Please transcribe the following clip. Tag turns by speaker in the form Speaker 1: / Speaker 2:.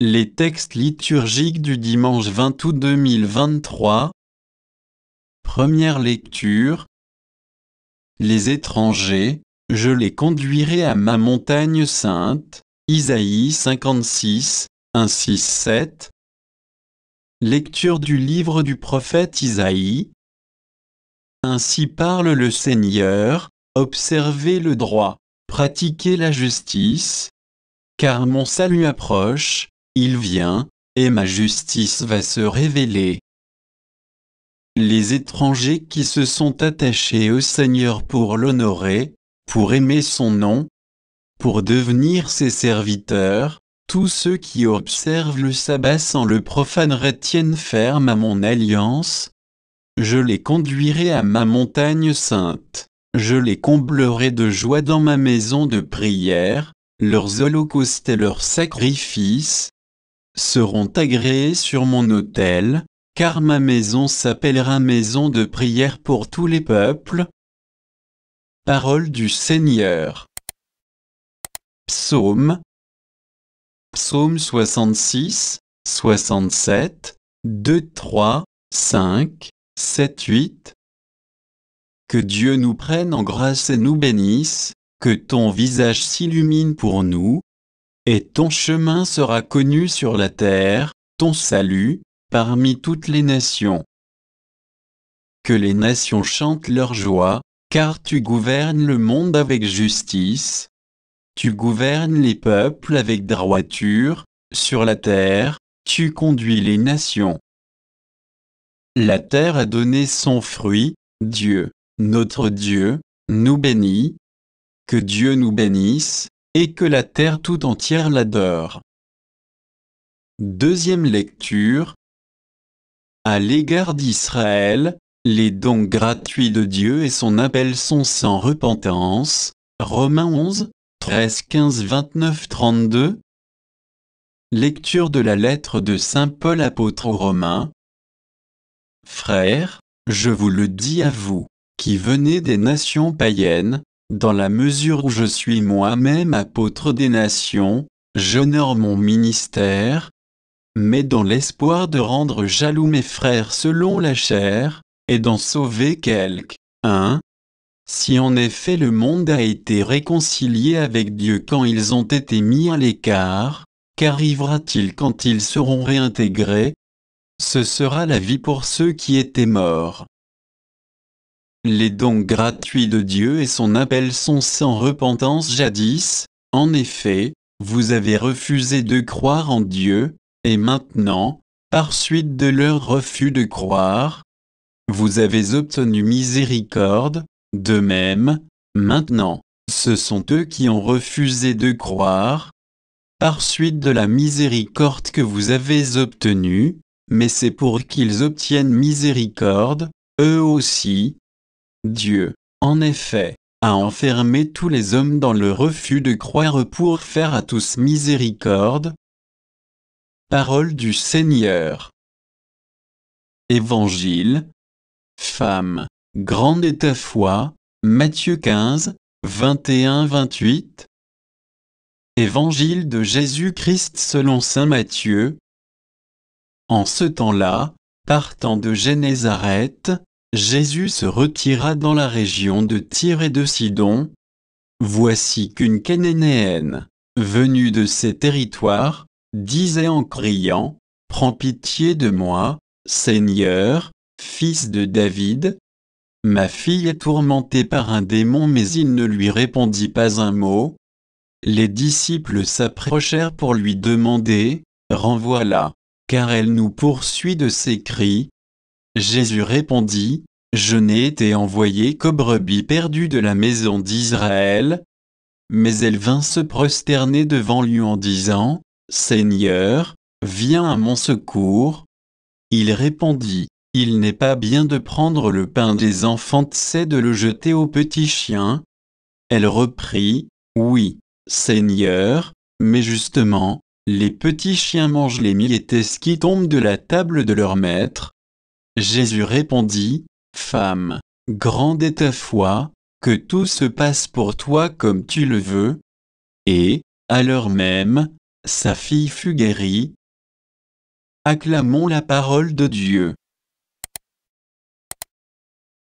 Speaker 1: Les textes liturgiques du dimanche 20 août 2023. Première lecture. Les étrangers, je les conduirai à ma montagne sainte. Isaïe 56, 1-6-7. Lecture du livre du prophète Isaïe. Ainsi parle le Seigneur, observez le droit, pratiquez la justice. Car mon salut approche, il vient, et ma justice va se révéler. Les étrangers qui se sont attachés au Seigneur pour l'honorer, pour aimer son nom, pour devenir ses serviteurs, tous ceux qui observent le sabbat sans le profaner tiennent ferme à mon alliance. Je les conduirai à ma montagne sainte, je les comblerai de joie dans ma maison de prière, leurs holocaustes et leurs sacrifices seront agréés sur mon autel, car ma maison s'appellera maison de prière pour tous les peuples. Parole du Seigneur. Psaume 66, 67, 2, 3, 5, 7, 8. Que Dieu nous prenne en grâce et nous bénisse, que ton visage s'illumine pour nous, et ton chemin sera connu sur la terre, ton salut, parmi toutes les nations. Que les nations chantent leur joie, car tu gouvernes le monde avec justice. Tu gouvernes les peuples avec droiture, sur la terre, tu conduis les nations. La terre a donné son fruit, Dieu, notre Dieu, nous bénit. Que Dieu nous bénisse, et que la terre tout entière l'adore. Deuxième lecture. À l'égard d'Israël, les dons gratuits de Dieu et son appel sont sans repentance. Romains 11, 13, 15, 29, 32. Lecture de la lettre de saint Paul apôtre aux Romains. Frères, je vous le dis à vous, qui venez des nations païennes, dans la mesure où je suis moi-même apôtre des nations, j'honore mon ministère, mais dans l'espoir de rendre jaloux mes frères selon la chair, et d'en sauver quelques-uns. Si en effet le monde a été réconcilié avec Dieu quand ils ont été mis à l'écart, qu'arrivera-t-il quand ils seront réintégrés? Ce sera la vie pour ceux qui étaient morts. Les dons gratuits de Dieu et son appel sont sans repentance jadis, en effet, vous avez refusé de croire en Dieu, et maintenant, par suite de leur refus de croire, vous avez obtenu miséricorde. De même, maintenant, ce sont eux qui ont refusé de croire, par suite de la miséricorde que vous avez obtenue, mais c'est pour qu'ils obtiennent miséricorde, eux aussi. Dieu, en effet, a enfermé tous les hommes dans le refus de croire pour faire à tous miséricorde. Parole du Seigneur. Évangile. Femme, grande est ta foi. Matthieu 15, 21-28. Évangile de Jésus-Christ selon saint Matthieu. En ce temps-là, partant de Génézareth, Jésus se retira dans la région de Tyr et de Sidon. Voici qu'une Cananéenne, venue de ces territoires, disait en criant, « Prends pitié de moi, Seigneur, fils de David. Ma fille est tourmentée par un démon. » Mais il ne lui répondit pas un mot. Les disciples s'approchèrent pour lui demander, « Renvoie-la, car elle nous poursuit de ses cris. » Jésus répondit, « Je n'ai été envoyé qu'aux brebis perdues de la maison d'Israël. » Mais elle vint se prosterner devant lui en disant, « Seigneur, viens à mon secours. » Il répondit, « Il n'est pas bien de prendre le pain des enfants et de le jeter aux petits chiens. » Elle reprit, « Oui, Seigneur, mais justement, les petits chiens mangent les miettes qui tombent de la table de leur maître. » Jésus répondit, « Femme, grande est ta foi, que tout se passe pour toi comme tu le veux. » Et, à l'heure même, Sa fille fut guérie. Acclamons la parole de Dieu.